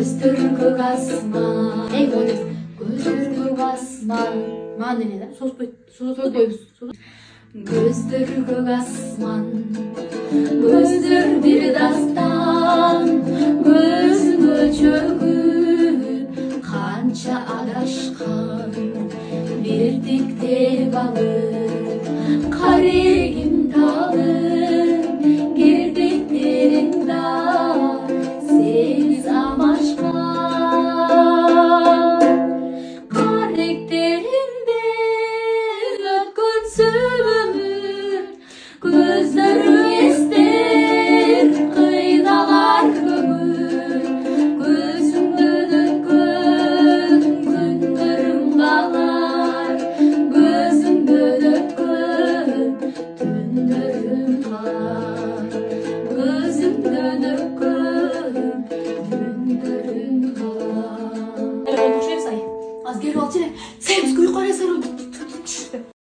көздөр көк асман. Эй, молодец. Көздөр көк асман. Маған не да? Созбойбуз. Көздөр көк асман. Көздөр бир дастан. Көзүңө чөгүп канча адашкан. Бирдикте балып карегим талып кирпиктериң да сени замашкан. Каректеримде өткөн өмүр көздөрүң эстер кыйналар көңүл. Көзүңдөн өткөн күндөрүң калар. Көзүңдөн өткөн түндөрүң калар. Көзүңдөн өткөн түндөрүң калар. Аз келип алчы эле. Сен бизге уйку